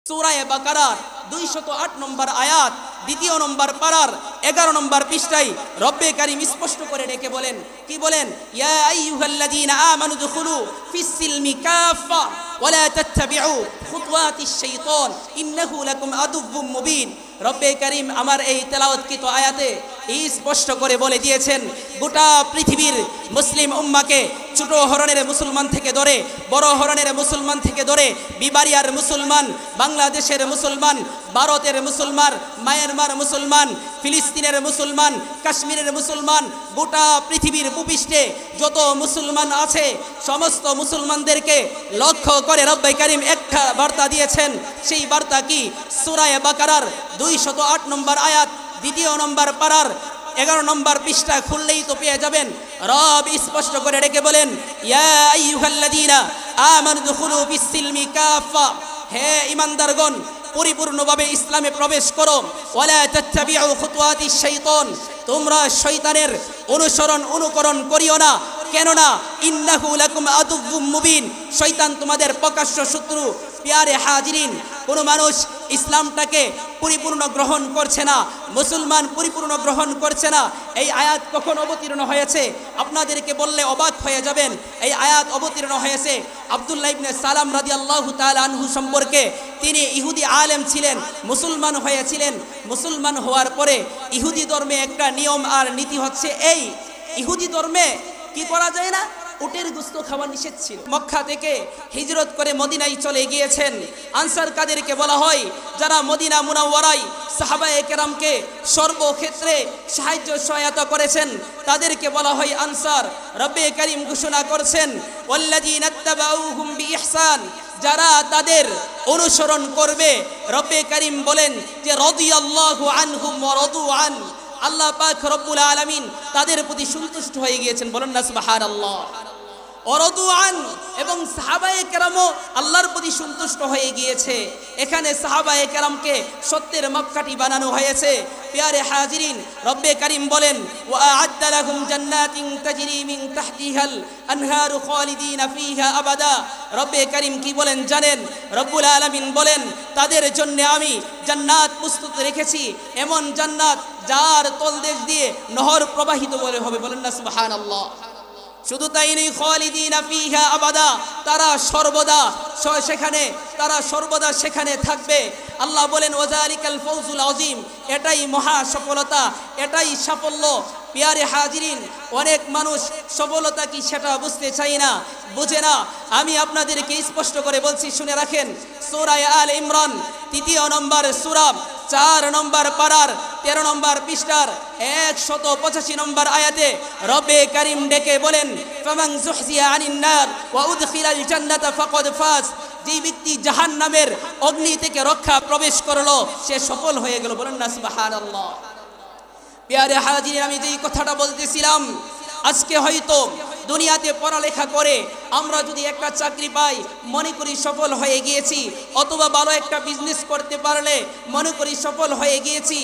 সূরা বাকারার 208 নম্বর আয়াত দ্বিতীয় নম্বর পারার 11 নম্বর পৃষ্ঠায় রব্বে কারীম স্পষ্ট করে ডেকে বলেন, কি বলেন? ইয়া আইয়ুহাল্লাযীনা আমানু দুখুলু ফিস-সিলমি কাফা ওয়া লা তাত্তাবিউ খুতুওয়াতিশ শাইতান ইন্নাহু লাকুম আদুউম মুবিন। রব্বে কারীম আমার এই তেলাওয়াতকৃত আয়াতে স্পষ্ট করে বলে দিয়েছেন, গোটা পৃথিবীর মুসলিম উম্মাকে ছোট হরণের মুসলমান থেকে ধরে বড় হরণের মুসলমান থেকে ধরে বিবারিয়ার মুসলমান, বাংলাদেশের মুসলমান, ভারতের মুসলমান, মায়ানমার মুসলমান, ফিলিস্তিনের মুসলমান, কাশ্মীরের মুসলমান, গোটা পৃথিবীর ভূপৃষ্ঠে যত মুসলমান আছে সমস্ত মুসলমানদেরকে লক্ষ্য করে রব্বে কারীম একটা বার্তা দিয়েছেন। সেই বার্তা কি? সূরা বাকারার 208 নম্বর আয়াত দ্বিতীয় নম্বর পারার 11 নম্বর পৃষ্ঠা খুললেই তো পেয়ে যাবেন। রব স্পষ্ট করে ডেকে বলেন, ইয়া আইয়ুহাল্লাযীনা আমানু দুখুলু ফিস-সিলমি কাফা, হে ঈমানদারগণ পরিপূর্ণভাবে ইসলামে প্রবেশ করো। ওয়ালা তাত্তাবিউ খুতুওয়াতিশ শাইতান, তোমরা শয়তানের অনুকরণ করিও না, কেননা ইন্নাহু লাকুম আদুউম মুবিন, শয়তান তোমাদের প্রকাশ্য শত্রু। প্যারে হাজিরিন, কোনো মানুষ ইসলামটাকে পরিপূর্ণ গ্রহণ করছে না, মুসলমান পরিপূর্ণ গ্রহণ করছে না। এই আয়াত কখন অবতীর্ণ হয়েছে আপনাদেরকে বললে অবাক হয়ে যাবেন। এই আয়াত অবতীর্ণ হয়েছে আব্দুল্লাহ ইবনে সালাম রাদিয়াল্লাহু তাআলা আনহু সম্পর্কে। তিনি ইহুদি আলেম ছিলেন, মুসলমান হয়েছিলেন। মুসলমান হওয়ার পরে ইহুদি ধর্মে একটা নিয়ম আর নীতি হচ্ছে এই, ইহুদি ধর্মে কি করা যায় না, উটের গোশত খাওয়া নিষেধ ছিল। মক্কা থেকে হিজরত করে মদিনায় চলে গিয়েছেন। আনসার কাদেরকে বলা হয়? যারা মদিনা মুনাওয়ারায় সাহাবায়ে কেরামকে সর্বক্ষেত্রে সাহায্য সহায়তা করেছেন তাদেরকে বলা হয় আনসার। রব্বে কারীম ঘোষণা করছেন, ওয়াল্লাযীনা ইত্তাবাউহুম বিইহসান, যারা তাদের অনুসরণ করবে, রব্বে কারীম বলেন যে রাদিয়াল্লাহু আনহুম ওয়া রাদু আন, আল্লাহ পাক রব্বুল আলামিন তাদের প্রতি সন্তুষ্ট হয়ে গিয়েছেন। বলেন না সুবহানাল্লাহ। ওয়ারাদুআন, এবং সাহাবায়ে কেরামও আল্লাহর প্রতি সন্তুষ্ট হয়ে গিয়েছে। এখানে সাহাবায়ে কেরামকে সত্যের মাপকাঠি বানানো হয়েছে। প্যারে হাজিরিন, রব্বে কারীম বলেন, ওয়া আ'আদ্দা লাহুম জান্নাতিন তাজরি মিন তাহতিহাল আনহারু খালিদিনা ফিহা আবাদা। রব্বে কারীম কি বলেন জানেন? রব্বুল আলামিন বলেন, তাদের জন্য আমি জান্নাত প্রস্তুত রেখেছি, এমন জান্নাত যার তলদেশ দিয়ে নহর প্রবাহিত বলে হবে। বলেন না সুবহানাল্লাহ। শুধু তাই নয়, খালিদিনা ফিহা আবাদা, তারা সর্বদা সেখানে থাকবে। আল্লাহ বলেন, ওয়াযালিকাল ফাওজুল আযীম, এটাই মহা সফলতা, এটাই সাফল্য। প্যারে হাজিরিন, অনেক মানুষ সফলতা কি সেটা বুঝতে চাই না, বুঝে না। আমি আপনাদেরকে স্পষ্ট করে বলছি, শুনে রাখেন। সূরা আল ইমরান 3 নম্বর সূরা 4 নম্বর পারার 13 নম্বর পৃষ্ঠার 185 নম্বর আয়াতে রব্বে কারীম ডেকে বলেন, ফামান যুহজিয়া আনিন নার ওয়া উদখিলাল জান্নাতা ফাকাদ ফাজ, যে ব্যক্তি জাহান্নামের অগ্নি থেকে রক্ষা প্রবেশ করলো সে সফল হয়ে গেল। বলেন না সুবহানাল্লাহ। প্যারে হাজির, আমি যেই কথাটা বলতেছিলাম, আজকে হয়তো দুনিয়াতে পড়ালেখা করে আমরা যদি একটা চাকরি পাই মনে করি সফল হয়ে গিয়েছি, অথবা ভালো একটা বিজনেস করতে পারলে মনে করি সফল হয়ে গিয়েছি।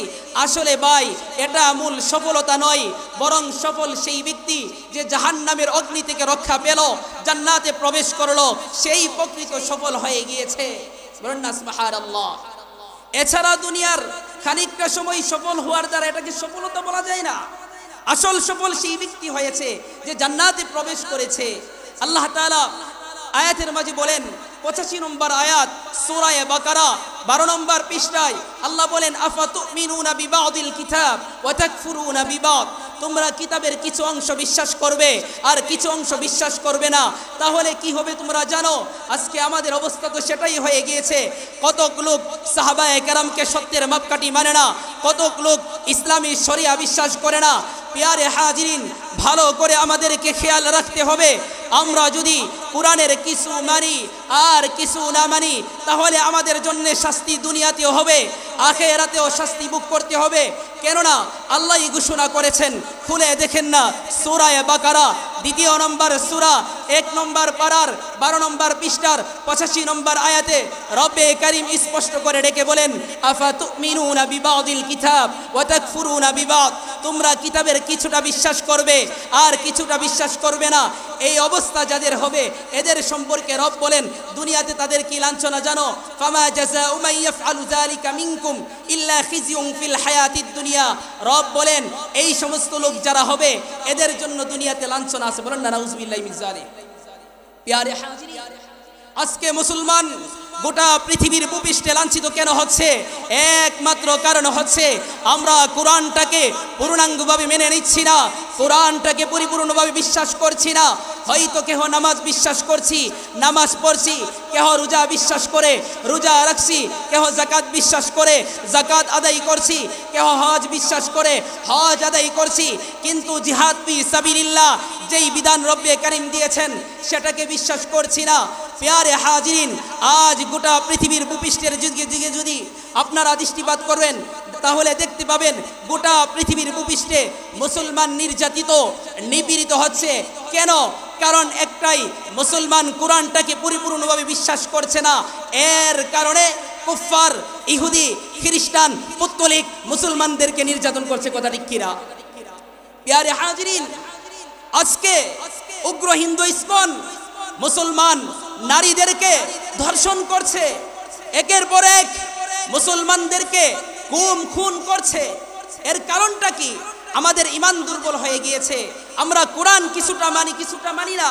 আসলে ভাই, এটা মূল সফলতা নয়, বরং সফল সেই ব্যক্তি যে জাহান্নামের অগ্নি থেকে রক্ষা পেল, জান্নাতে প্রবেশ করলো, সেই প্রকৃত সফল হয়ে গিয়েছে। বলেন না সুবহানাল্লাহ। এছাড়া দুনিয়ার খানিকটা সময় সফল হওয়ার দ্বারা এটাকে সফলতা বলা যায় না। আসল সফল সেই ব্যক্তি হয়েছে যে জান্নাতে প্রবেশ করেছে। আল্লাহ তাআলা আয়াতের মাঝে বলেন, 85 নম্বর আয়াত সূরা বাকারা 12 নম্বর পৃষ্ঠায় আল্লাহ বলেন, আফাতুমিনুনা বিবাদিল কিতাব ওয়া তাকফুরুনা বিবাদ, তোমরা কিতাবের কিছু অংশ বিশ্বাস করবে আর কিছু অংশ বিশ্বাস করবে না, তাহলে কি হবে তোমরা জানো? আজকে আমাদের অবস্থা তো সেটাই হয়ে গিয়েছে। কতক লোক সাহাবায়ে কেরামকে সত্যের মাপকাঠি মানে না, কতক লোক ইসলামী শরিয়া বিশ্বাস করে না। প্যারে হাজিরিন, ভালো করে আমাদেরকে খেয়াল রাখতে হবে। আমরা যদি কোরআনের কিছু মানি আর কিছু না মানি, তাহলে আমাদের জন্য শাস্তি দুনিয়াতেও হবে, আখিরাতেও শাস্তি ভোগ করতে হবে। কেননা আল্লাহই ঘোষণা করেছেন, খুলে দেখেন না সূরা বাকারা 2 নম্বর সূরা 1 নম্বর পারার 12 নম্বর পৃষ্ঠার 85 নম্বর আয়াতে রব্বে কারীম স্পষ্ট করে ডেকে বলেন, আফাতুমিনুনা বিবাদিল কিতাব ওয়া তাকফুরুনা বিবাদ, তোমরা কিতাবের কিছুটা বিশ্বাস করবে আর কিছুটা বিশ্বাস করবে না। এই অবস্থা যাদের হবে এদের সম্পর্কে রব বলেন দুনিয়াতে তাদের কি লাঞ্ছনা জানো? ফামা জাযাউ মান ইয়াফআলু যালিকা মিনকুম ইল্লা খিজিয়ুন ফিল হায়াতিদ দুনিয়া। রব বলেন এই সমস্ত লোক যারা হবে এদের জন্য দুনিয়াতে লাঞ্ছনা আছে। বলেন না নাউযুবিল্লাহি মিন যালিক। প্যারে হাজিরিন, আজকে মুসলমান গোটা পৃথিবীর ভূপৃষ্ঠে লাঞ্ছিত কেন হচ্ছে? একমাত্র কারণ হচ্ছে আমরা কোরআনটাকে পূর্ণাঙ্গভাবে মেনে নিচ্ছি না, কোরআনটাকে পরিপূর্ণভাবে বিশ্বাস করছি না। হয়তো কেহ নামাজ বিশ্বাস করছি, নামাজ পড়ছি, কেহ রোজা বিশ্বাস করে রোজা রাখছি, কেহ যাকাত বিশ্বাস করে যাকাত আদায় করছি, কেহ হজ বিশ্বাস করে হজ আদায় করছি, কিন্তু জিহাদ ফি সাবিলিল্লাহ যেই বিধান রব্বে কারীম দিয়েছেন সেটাকে বিশ্বাস করছি না। প্যারে হাজিরিন, আজ গোটা পৃথিবীর ভূপৃষ্ঠের দিকে যদি আপনারা দৃষ্টিপাত করবেন তাহলে দেখতে পাবেন গোটা পৃথিবীর ভূপৃষ্ঠে মুসলমান নির্যাতিত নিপীড়িত হচ্ছে। কেন? কারণ একটাই, মুসলমান কোরআনটাকে পরিপূর্ণভাবে বিশ্বাস করছে না। এর কারণে কুফফার, ইহুদি, খ্রিস্টান, পৌত্তলিক মুসলমানদেরকে নির্যাতন করছে। কথা ঠিক কিনা? প্যারে হাজিরিন, আজকে উগ্র হিন্দু ইসকন মুসলমান নারীদেরকে ধর্ষণ করছে, একের পর এক মুসলমানদেরকে গুম খুন করছে। এর কারণটা কি? আমাদের ঈমান দুর্বল হয়ে গিয়েছে। আমরা কোরআন কিছুটা মানি, কিছুটা মানি না।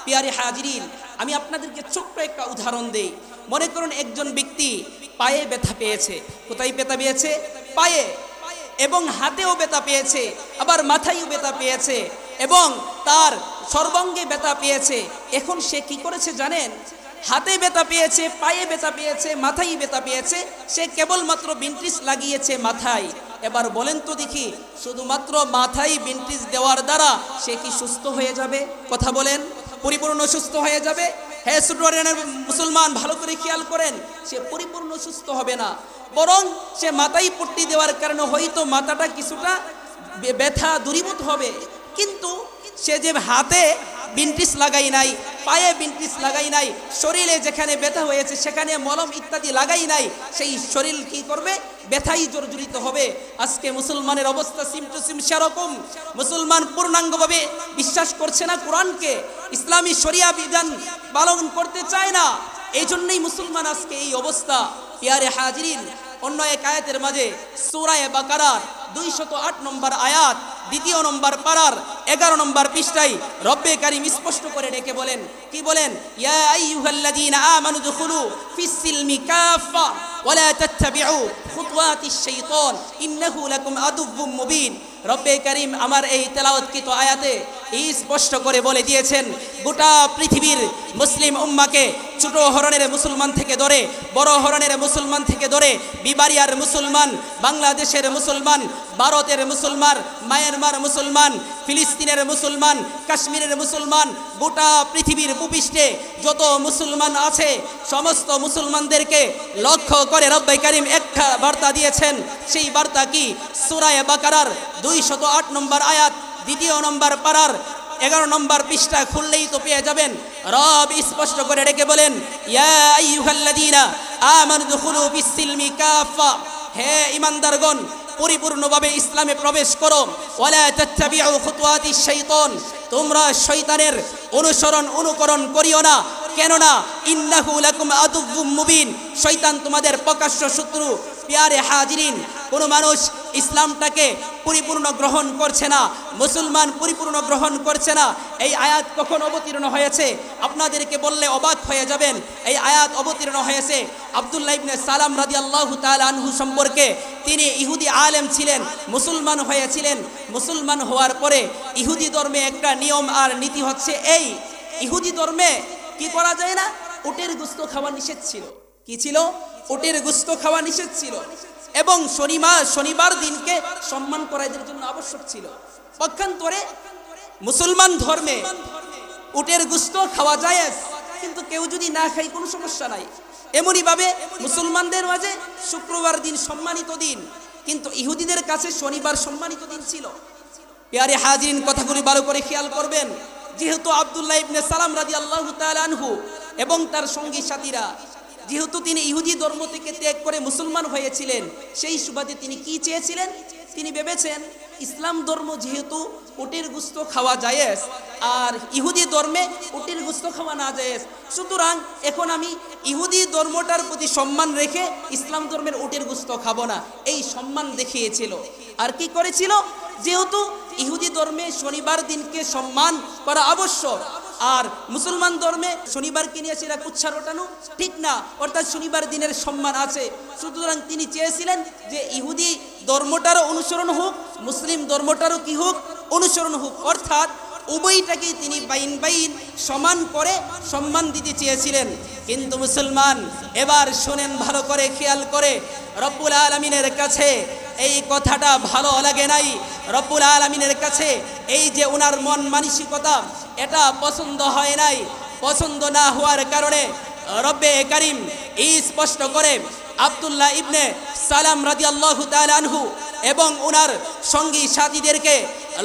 প্রিয় হাজিরিন, আমি আপনাদেরকে ছোট্ট একটা উদাহরণ দেই। মনে করুন একজন ব্যক্তি পায়ে ব্যথা পেয়েছে। কোথায় ব্যথা পেয়েছে? পায়ে, এবং হাতেও ব্যথা পেয়েছে, আবার মাথায়ও ব্যথা পেয়েছে, এবং তার সর্বাঙ্গে ব্যথা পেয়েছে। এখন সে কি করেছে জানেন? হাতে ব্যথা পেয়েছে, পায়ে ব্যথা পেয়েছে, মাথায় ব্যথা পেয়েছে, সে কেবলমাত্র বিন্টিস লাগিয়েছে মাথায়। এবার বলেন তো দেখি, শুধুমাত্র মাথায় বিন্টিস দেওয়ার দ্বারা সে কি সুস্থ হয়ে যাবে? কথা বলেন, পরিপূর্ণ সুস্থ হয়ে যাবে? হ্যাঁ সুডোরিয়ানের মুসলমান, ভালো করে খেয়াল করেন, সে পরিপূর্ণ সুস্থ হবে না, বরং সে মাথায় পট্টি দেওয়ার কারণে হয়তো মাথাটা কিছুটা ব্যথা দূরীভূত হবে, কিন্তু সে যে হাতে বিন্টিস লাগাই নাই, পায়ে বিন্টিস লাগাই নাই, শরীরে যেখানে ব্যথা হয়েছে সেখানে মলম ইত্যাদি লাগাই নাই, সেই শরীর কি করবে? ব্যথাই জর্জরিত হবে। আজকে মুসলমানের অবস্থা সিম টু সিম সেরকম। মুসলমান পূর্ণাঙ্গভাবে বিশ্বাস করছে না কোরআনকে, ইসলামী শরিয়া বিধান পালন করতে চায় না। এই জন্যই মুসলমান আজকে এই অবস্থা। প্রিয় হাজিরিন, অন্য এক আয়াতের মাঝে সূরা বাকারার 208 নম্বর আয়াত, দ্বিতীয় নম্বর পারার 11 নম্বর পৃষ্ঠায় রব্বে কারীম স্পষ্ট করে ডেকে বলেন, কি বলেন? ইয়া আইয়ুহাল্লাযীনা আমানু দুখুলু ফিস-সিলমি কাফা ওয়া লা তাত্তাবিউ খুতুওয়াতিশ শাইতান ইন্নাহু লাকুম আদুউম মুবিন। রব্বে কারীম আমার এই তেলাওয়াতকৃত আয়াতে স্পষ্ট করে বলে দিয়েছেন, গোটা পৃথিবীর মুসলিম উম্মাকে ছোট হরণের মুসলমান থেকে ধরে বড় হরণের মুসলমান থেকে ধরে বিবারিয়ার মুসলমান, বাংলাদেশের মুসলমান, ভারতের মুসলমান, মায়ানমার মুসলমান, ফিলিস্তিনের মুসলমান, কাশ্মীরের মুসলমান, গোটা পৃথিবীর ভূপৃষ্ঠে যত মুসলমান আছে সমস্ত মুসলমানদেরকে লক্ষ্য করে রব্বে কারীম একটা বার্তা দিয়েছেন। সেই বার্তা কি? সূরা বাকারার 208 নম্বর আয়াত, দ্বিতীয় নম্বর পারার 11 নম্বর পৃষ্ঠা খুললেই তো পেয়ে যাবেন। রব স্পষ্ট করে ডেকে বলেন, ইয়া আইয়ুহাল্লাযীনা আমানু দুখুলু ফিস-সিলমি কাফা, হে ঈমানদারগণ পরিপূর্ণভাবে ইসলামে প্রবেশ করো। ওয়ালা তাত্তাবিউ খুতুওয়াতিশ শাইতান, তোমরা শয়তানের অনুকরণ করিও না। কেননা ইন্নাহু লাকুম আদুউম মুবিন, শয়তান তোমাদের প্রকাশ্য শত্রু। প্রিয় হাজিরিন, কোনো মানুষ ইসলামটাকে পরিপূর্ণ গ্রহণ করছে না, মুসলমান পরিপূর্ণ গ্রহণ করছে না। এই আয়াত কখন অবতীর্ণ হয়েছে আপনাদেরকে বললে অবাক হয়ে যাবেন। এই আয়াত অবতীর্ণ হয়েছে আব্দুল্লাহ ইবনে সালাম রাদিয়াল্লাহু তাআলা আনহু সম্পর্কে। তিনি ইহুদি আলেম ছিলেন, মুসলমান হয়েছিলেন। মুসলমান হওয়ার পরে ইহুদি ধর্মে একটা নিয়ম আর নীতি হচ্ছে এই, ইহুদি ধর্মে কি করা যায় না? উটের গোশত খাওয়া নিষেধ ছিল। কি ছিল? উটের গোশত খাওয়া নিষেধ ছিল, এবং শনিবার দিনকে সম্মান করা এদের জন্য আবশ্যক ছিল। পক্ষান্তরে মুসলমান ধর্মে উটের গোশত খাওয়া জায়েজ, কিন্তু কেউ যদি না খায় কোনো সমস্যা নাই। এমনি ভাবে মুসলমানদের মাঝে শুক্রবার দিন সম্মানিত দিন, কিন্তু ইহুদিদের কাছে শনিবার সম্মানিত দিন ছিল। প্রিয় হাজিরিন, কথাগুলি ভালো করে খেয়াল করবেন। যেহেতু আব্দুল্লাহ ইবনে সালাম রাদিয়াল্লাহু তাআলা আনহু এবং তার সঙ্গী সাথীরা, যেহেতু তিনি ইহুদি ধর্ম থেকে ত্যাগ করে মুসলমান হয়েছিলেন, সেই সুবাদে তিনি কি চেয়েছিলেন? তিনি ভেবেছেন ইসলাম ধর্ম যেহেতু উটের গোশত খাওয়া জায়েজ আর ইহুদি ধর্মে উটের গোশত খাওয়া না জায়েজ, সুতরাং এখন আমি ইহুদি ধর্মটার প্রতি সম্মান রেখে ইসলাম ধর্মের উটের গোশত খাবো না, এই সম্মান দেখিয়েছিল। আর কি করেছিল, যেহেতু ইহুদি ধর্মে শনিবার দিনকে সম্মান করা আবশ্যক আর মুসলমান ধর্মে শনিবারকে নিয়ে সেটা কুচ্ছা রটানো ঠিক না, অর্থাৎ শনিবার দিনের সম্মান আছে, সুতরাং তিনি চেয়েছিলেন যে ইহুদি ধর্মটারও অনুসরণ হোক, মুসলিম ধর্মটারও কি হোক, অনুসরণ হোক, অর্থাৎ উভয়টাকে তিনি বাইন বাইন সমান করে সম্মান দিতে চেয়েছিলেন। কিন্তু মুসলমান এবার শোনেন ভালো করে, খেয়াল করে, রব্বুল আলামিনের কাছে এই কথাটা ভালো লাগে নাই। রব্বুল আলামিনের কাছে এই যে ওনার মন মানসিকতা এটা পছন্দ হয় নাই। পছন্দ না হওয়ার কারণে রব্বে কারীম এই স্পষ্ট করে আব্দুল্লাহ ইবনে সালাম রাদিয়াল্লাহু তাআলা আনহু এবং ওনার সঙ্গী সাথীদেরকে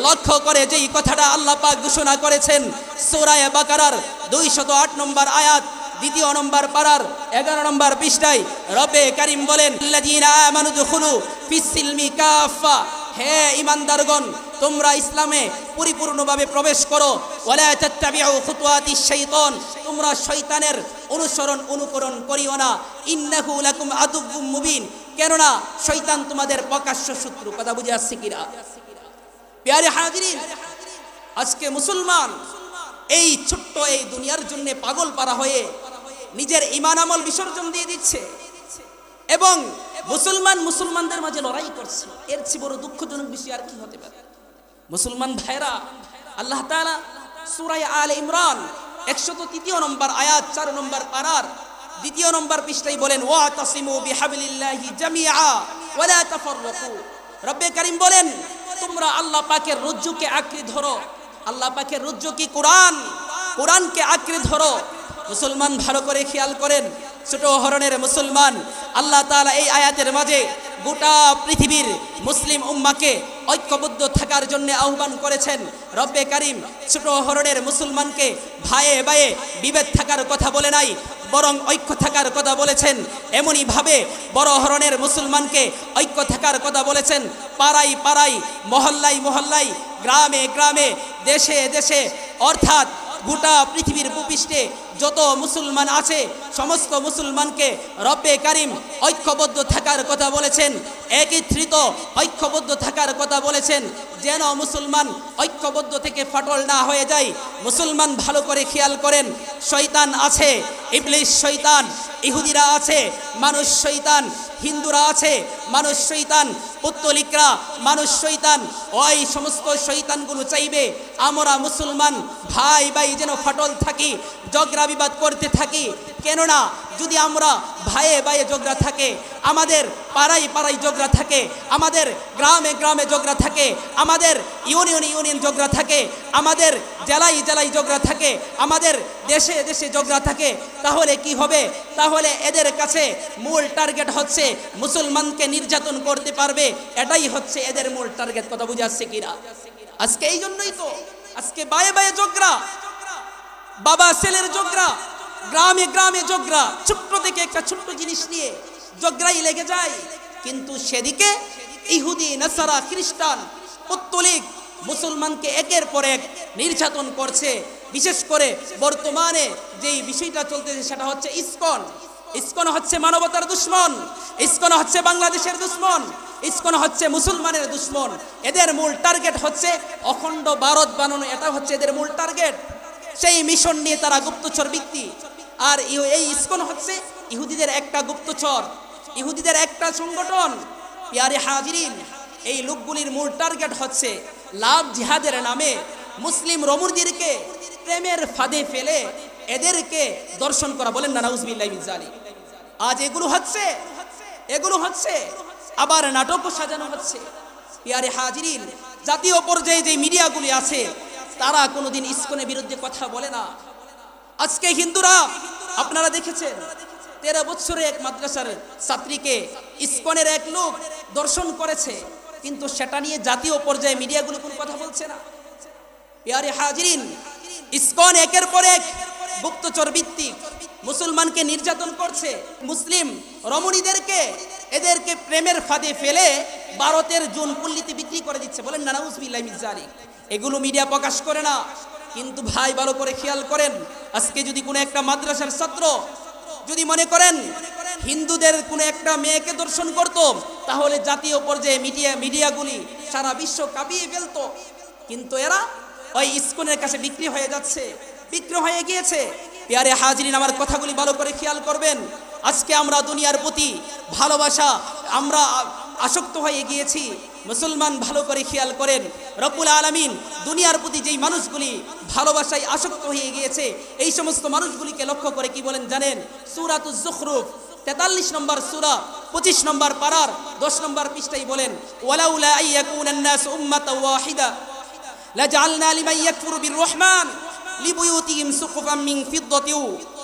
লক্ষ্য করে যেই কথাটা আল্লাহ পাক ঘোষণা করেছেন সূরা বাকারার 208 নম্বর আয়াত, 2 নম্বর পারার 11 নম্বর পৃষ্ঠায় রব্বে কারীম বলেন, আল্লাযীনা আমানু দুখুলু ফিস সিলমি কাফা, হে ঈমানদারগণ তোমরা ইসলামে পরিপূর্ণভাবে প্রবেশ করো, ওয়ালা তাত্তাবিউ খুতুওয়াতিশ শাইতান, তোমরা শয়তানের অনুকরণ করিও না, ইন্নাহু লাকুম আদুউম মুবিন, কেননা শয়তান তোমাদের প্রকাশ্য শত্রু। কথা বুঝে আসছে কিনা? প্রিয় হাজিরিন, আজকে মুসলমান এই ছোট্ট এই দুনিয়ার জন্য পাগল পারা হয়ে নিজের ঈমান আমল বিসর্জন দিয়ে দিচ্ছে এবং মুসলমানদের মাঝে লড়াই করছে। এর চেয়ে বড় দুঃখজনক বিষয় আর কি হতে পারে? মুসলমান ভাইরা, আল্লাহ তাআলা সূরা আলে ইমরান 103 নম্বর আয়াত 4 নম্বর পারার 2 নম্বর পৃষ্ঠায় বলেন, ওয়াতাসিমু বিহাবলিল্লাহি জামিআ ওয়ালা তাফাররাকু, রব্বে কারীম বলেন তোমরা আল্লাহ পাকের রজ্জুকে আঁকড়ে ধরো। আল্লাহ পাকের রজ্জু কি? কোরআনকে আঁকড়ে ধরো। মুসলমান ভালো করে খেয়াল করেন, ছোট হরণের মুসলমান, আল্লাহ তাআলা এই আয়াতের মাঝে গোটা পৃথিবীর মুসলিম উম্মাকে ঐক্যবদ্ধ থাকার জন্য আহ্বান করেছেন। রব্বে কারীম ছোট হরণের মুসলমানকে ভাইয়ে ভাইয়ে বিভেদ থাকার কথা বলে নাই, বরং ঐক্য থাকার কথা বলেছেন। এমনই ভাবে বড় হরণের মুসলমানকে ঐক্য থাকার কথা বলেছেন। পাড়ায় পাড়ায়, মহল্লায় মহল্লায়, গ্রামে গ্রামে, দেশে দেশে, অর্থাৎ গোটা পৃথিবীর ভূপৃষ্ঠে যত মুসলমান আছে সমস্ত মুসলমানকে রব্বে কারীম ঐক্যবদ্ধ থাকার কথা বলেছেন, একত্রিত ঐক্যবদ্ধ থাকার কথা বলেছেন, যেন মুসলমান ঐক্যবদ্ধ থেকে ফাটল না হয়ে যায়। মুসলমান ভালো করে খেয়াল করেন, শয়তান আছে, ইবলিস শয়তান, ইহুদিরা আছে, মানুষ শয়তান, হিন্দুরা আছে, মানুষ শয়তান, পুত্তলিকরা মানুষ শয়তান। ওই সমস্ত শয়তানগুলো চাইবে আমরা মুসলমান ভাই ভাই যেন ফাটল থাকি, ঝগড়া বিবাদ করতে থাকি। কেননা যদি আমরা ভাইয়ে ভাইয়ে ঝগড়া থাকে, আমাদের পাড়ায় পাড়ায় ঝগড়া থাকে, আমাদের গ্রামে গ্রামে ঝগড়া থাকে, আমাদের ইউনিয়ন ঝগড়া থাকে, আমাদের জেলায় জেলায় ঝগড়া থাকে, আমাদের দেশে দেশে ঝগড়া থাকে, তাহলে কি হবে? তাহলে এদের কাছে মূল টার্গেট হচ্ছে মুসলমানকে নির্যাতন করতে পারবে, এটাই হচ্ছে এদের মূল টার্গেট। কথা বুঝে আসছে কিনা? আজকে এই জন্যই তো আজকে বায়ে বায়ে ঝগড়া, বাবা ছেলের ঝগড়া, গ্রামে গ্রামে ঝগড়া, ছোট্ট থেকে একটা ছোট্ট জিনিস নিয়ে ঝগড়াই লেগে যায়। কিন্তু সেদিকে ইহুদি, নাসারা, খ্রিস্টান, পৌত্তলিক মুসলমানকে একের পর এক নির্যাতন করছে। বিশেষ করে বর্তমানে যেই বিষয়টা চলতেছে সেটা হচ্ছে ইসকন। ইসকন হচ্ছে মানবতার দুশ্মন, ইসকন হচ্ছে বাংলাদেশের দুশ্মন, ইসকন হচ্ছে মুসলমানের দুশ্মন। এদের মূল টার্গেট হচ্ছে অখণ্ড ভারত বানানো, এটা হচ্ছে এদের মূল টার্গেট। সেই মিশন নিয়ে তারা গুপ্তচর ব্যক্তি। আর এই ইসকন হচ্ছে ইহুদিদের একটা গুপ্তচর, ইহুদিদের একটা সংগঠন। প্রিয় হাজিরিন, এই লোকগুলির মূল টার্গেট হচ্ছে লাভ জিহাদের নামে মুসলিম রমুরদেরকে প্রেমের ফাঁদে ফেলে এদেরকে দর্শন করা। বলেন না নাউজুবিল্লাহি মিন যালিক। আজ এগুলো হচ্ছে আবার নাটকও সাজানো হচ্ছে। প্রিয় হাজিরিন, জাতীয় পর্যায়ে যে মিডিয়াগুলি আছে তারা কোনোদিন ইসকনের বিরুদ্ধে কথা বলে না। আজকে হিন্দুরা আপনারা দেখেছেন 13 বছরে এক মাদ্রাসার ছাত্রীকে ইসকনের এক লোক দর্শন করেছে, কিন্তু সেটা নিয়ে জাতীয় পর্যায়ে মিডিয়াগুলো কোনো কথা বলছে না। প্রিয় হাজিরিন, ইসকন একের পর এক গুপ্তচর ভিত্তিক মুসলমানকে নির্যাতন করছে, মুসলিম রমণীদেরকে এদেরকে প্রেমের ফাঁদে ফেলে ভারতের জুন পল্লীতে বিক্রি করে দিচ্ছে। বলেন না নাউজুবিল্লাহি মিন যালিক। এগুলো মিডিয়া প্রকাশ করে না, কিন্তু ভাই ভালো করে খেয়াল করেন, আজকে যদি কোনো একটা মাদ্রাসার ছাত্র যদি মনে করেন হিন্দুদের কোনো একটা মেয়েকে দর্শন করত, তাহলে জাতীয় পর্যায়ে মিডিয়াগুলি সারা বিশ্ব কাঁপিয়ে ফেলতো। কিন্তু এরা ওই ইসকনের কাছে বিক্রি হয়ে যাচ্ছে, বিক্রি হয়ে গিয়েছে। প্রিয় হাজিরিন, আমার কথাগুলি ভালো করে খেয়াল করবেন। আজকে আমরা দুনিয়ার প্রতি ভালোবাসা আমরা আসক্ত হয়ে গিয়েছি। মুসলমান ভালো করে খেয়াল করেন, রব্বুল আলামিন দুনিয়ার প্রতি যেই মানুষগুলি ভালোবাসায় আসক্ত হয়ে গিয়েছে, এই সমস্ত মানুষগুলিকে লক্ষ্য করে কি বলেন জানেন? সূরাতুজ যুখরুফ 43 নম্বর সূরা 25 নম্বর পারার 10 নম্বর পৃষ্ঠায় বলেন, ওয়ালাউলা আইয়াকুনান নাস উম্মাতান ওয়াহিদা লাজআলনা লিমান ইয়াকফুরু বির-রাহমান লিবুয়ুতিহিম সুকুফাম মিন ফিদ্দাতিন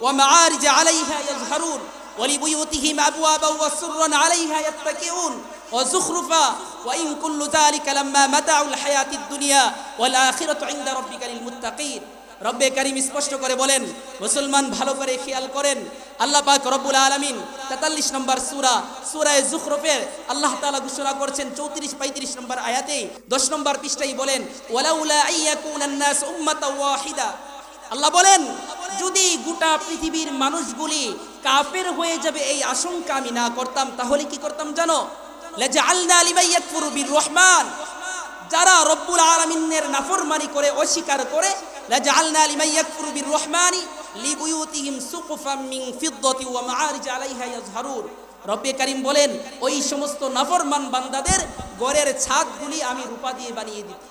ওয়া মাআরিজ আলাইহা ইয়াজহারুন ওয়া লিবুয়ুতিহিম আবওয়াবান ওয়া সুররান আলাইহা ইয়াত্তাকিউন ওয়া যুখরুফা ওয়া ইন কুল্লু যালিকা লাম্মা মাতাউল হায়াতিদ দুনিয়া ওয়াল আখিরাতু ইনদা রাব্বিকা লিল মুত্তাকিন। রব্বে কারীম স্পষ্ট করে বলেন, মুসলমান ভালো করে খেয়াল করেন, আল্লাহ পাক রব্বুল আলামিন 43 নম্বর সূরা যুখরুফের আল্লাহ তাআলা ঘোষণা করেছেন 34-35 নম্বর আয়াতে 10 নম্বর পৃষ্ঠায় বলেন, ওয়ালাউলা আইয়াকুনান নাস উম্মাতান ওয়াহিদা। আল্লাহ বলেন, যদি গোটা পৃথিবীর মানুষগুলি কাফের হয়ে যাবে এই আশঙ্কা আমি না করতাম, তাহলে কি করতাম জানো? লাজআলনা লিমান ইয়াকফুরু বির-রাহমান, যারা রব্বুল আলামিনের নাফরমানি করে অস্বীকার করে, লাজআলনা লিমান ইয়াকফুরু বির-রাহমানি লিবুয়ুতিহিম সুকুফাম মিন ফিদ্দাতিন ওয়া মাআরিজ আলাইহা ইয়াজহারুন। রব্বে কারীম বলেন, ওই সমস্ত নাফরমান বান্দাদের ঘরের ছাদগুলি আমি রূপা দিয়ে বানিয়ে দিত।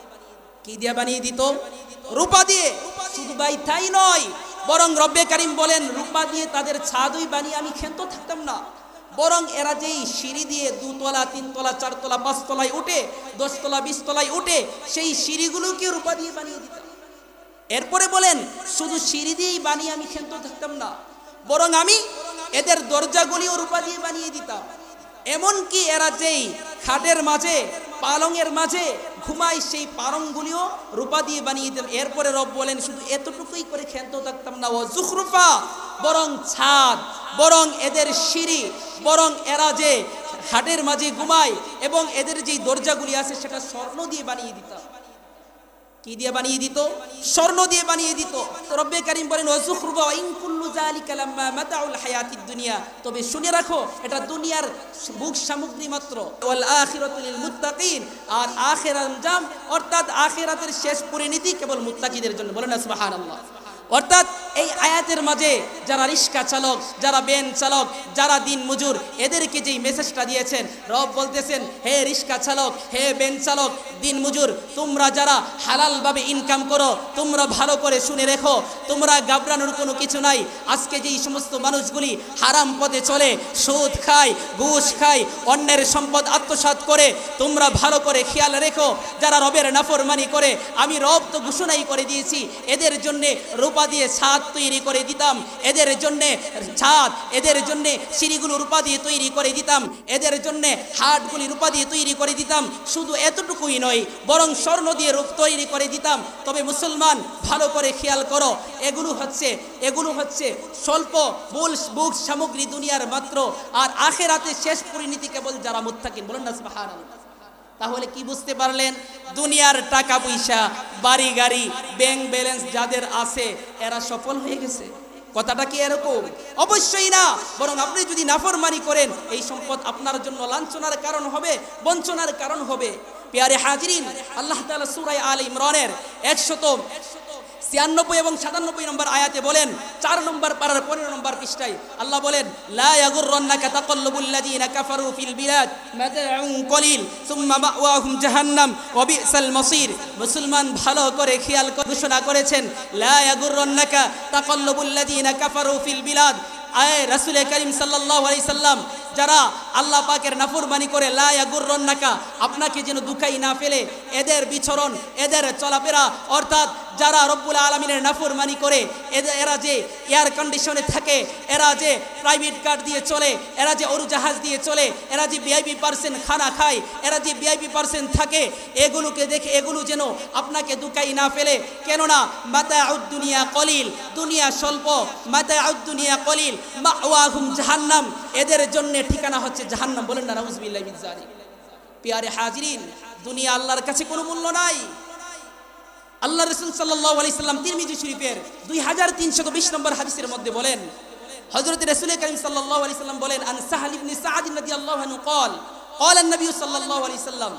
কি দিয়ে বানিয়ে দিত? রূপা দিয়ে। শুধু ভাই তাই নয়, বরং রব্বে কারীম বলেন, রূপা দিয়ে তাদের ছাদই বানিয়ে আমি ক্ষান্ত থাকতাম না, বরং এরা যেই সিঁড়ি দিয়ে 2 তলা 3 তলা 4 তলা 5 তলায় উঠে, 10 তলা 20 তলায় উঠে, সেই সিঁড়িগুলোকে রূপা দিয়ে বানিয়ে দিতাম। এরপরে বলেন, শুধু সিঁড়ি দিয়েই বানিয়ে আমি ক্ষান্ত থাকতাম না, বরং আমি এদের দরজাগুলিও রূপা দিয়ে বানিয়ে দিতাম। এমনকি এরা যেই খাটের মাঝে পালঙের মাঝে ঘুমায়, সেই পালংগুলিও রূপা দিয়ে বানিয়ে দিতাম। এরপরে রব বলেন, শুধু এতটুকুই করে ক্ষান্ত থাকতাম না, ও যুখরুফা, বরং ছাদ, বরং এদের সিঁড়ি, বরং এরা যে খাটের মাঝে ঘুমায় এবং এদের যেই দরজাগুলি আছে সেটা স্বর্ণ দিয়ে বানিয়ে দিতাম। কি দিয়ে বানিয়ে দিত? স্বর্ণ দিয়ে বানিয়ে দিত। রব্বে কারীম বলেন, ওয়া যুখরুফা ওয়া ইন কুল্লু যালিকা লাম্মা মাতাউল হায়াতিদ দুনিয়া, তবে শুনে রাখো এটা দুনিয়ার ভোগ সামগ্রী মাত্র। ওয়াল আখিরাতু লিল মুত্তাকিন, আর আখিরাত আঞ্জাম অর্থাৎ আখিরাতের শেষ পরিণতি কেবল মুত্তাকিদের জন্য। বলেন না সুবহানাল্লাহ। অর্থাৎ এই আয়াতের মাঝে যারা রিক্সা চালক, যারা ভ্যান চালক, যারা দিন মজুর, এদেরকে যেই মেসেজটা দিয়েছেন, রব বলতেছেন, হে রিক্সা চালক, হে ভ্যান চালক, দিন মজুর, তোমরা যারা হালালভাবে ইনকাম করো, তোমরা ভালো করে শুনে রেখো, তোমরা ঘাবড়ানোর কোনো কিছু নাই। আজকে যেই সমস্ত মানুষগুলি হারাম পথে চলে, সুদ খায়, ঘুষ খায়, অন্যের সম্পদ আত্মসাৎ করে, তোমরা ভালো করে খেয়াল রেখো, যারা রবের নাফরমানি করে, আমি রব তো ঘোষণাই করে দিয়েছি, এদের জন্যে রূপা দিয়ে ছাদ তৈরি করে দিতাম, এদের জন্যে ছাদ, এদের জন্যে সিঁড়িগুলো রূপা দিয়ে তৈরি করে দিতাম, এদের জন্যে হাটগুলি রূপা দিয়ে তৈরি করে দিতাম। শুধু এতটুকুই নয়, বরং স্বর্ণ দিয়ে রূপ তৈরি করে দিতাম। তবে মুসলমান ভালো করে খেয়াল করো, এগুলো হচ্ছে স্বল্প ভোগ সামগ্রী দুনিয়ার মাত্র, আর আখিরাতে শেষ পরিণতি কেবল যারা মুত্তাকিন। বলেন না সুবহানাল্লাহ। তাহলে কি বুঝতে পারলেন? দুনিয়ার টাকা পয়সা, বাড়ি গাড়ি, ব্যাংক ব্যালেন্স যাদের আছে এরা সফল হয়ে গেছে। কথাটা কি এরকম? অবশ্যই না, বরং আপনি যদি নাফরমানি করেন, এই সম্পদ আপনার জন্য লাঞ্ছনার কারণ হবে, বঞ্চনার কারণ হবে। প্রিয় হাজিরিন, আল্লাহ তাআলা সূরা আলে ইমরানের 196 এবং 97 নম্বর আয়াতে বলেন, 4 নম্বর পারার 15 নম্বর পৃষ্ঠায় আল্লাহ বলেন, লা ইয়াগুররান্নাকা তাকাল্লুবুল লাযিনা কাফারু ফিল বিলাদ মাতাউন কলিল সুম্মা মাওয়াহুম জাহান্নাম ওয়া বিসাল মাসির। মুসলমান ভালো করে খেয়াল করে ঘোষণা করেছেন, লা ইয়াগুররান্নাকা তাকাল্লুবুল লাযিনা কাফারু ফিল বিলাদ। আয়ে রাসূল করিম সাল্লাল্লাহু আলাইহি সাল্লাম, যারা আল্লাহ পাকের নাফরমানি করে, লা ইয়াগুররান্নাকা, আপনাকে যেন দুঃখাই না ফেলে এদের বিচরণ, এদের চলাফেরা, অর্থাৎ যারা রব্বুল আলামিনের নাফরমানি করে, এরা যে এয়ার কন্ডিশনে থাকে, এরা যে প্রাইভেট কার দিয়ে চলে, এরা যে উড়োজাহাজ দিয়ে চলে, এরা যে ভিআইপি পার্সেন্ট খানা খায়, এরা যে ভিআইপি পার্সেন্ট থাকে, এগুলোকে দেখে এগুলো যেন আপনাকে দুকাই না ফেলে। কেননা মাতাউদ দুনিয়া কলিল, দুনিয়া স্বল্প, মাতাউদ দুনিয়া কলিল মাওয়াহুম জাহান্নাম, এদের জন্য ঠিকানা হচ্ছে জাহান্নাম। বলেন না নাউযুবিল্লাহি মিন যালিক। প্রিয় হাজিরিন, দুনিয়া আল্লাহর কাছে কোনো মূল্য নাই। আল্লাহ রাসূল সাল্লাল্লাহু আলাইহি সাল্লাম তিরমিজি শরীফের 2320 নম্বর হাদিসের মধ্যে বলেন, হযরত রাসূল করিম সাল্লাল্লাহু আলাইহি সাল্লাম বলেন, আন সাহল ইবনে সাদ রাদিয়াল্লাহু আনহু قال قال النبي صلى الله عليه وسلم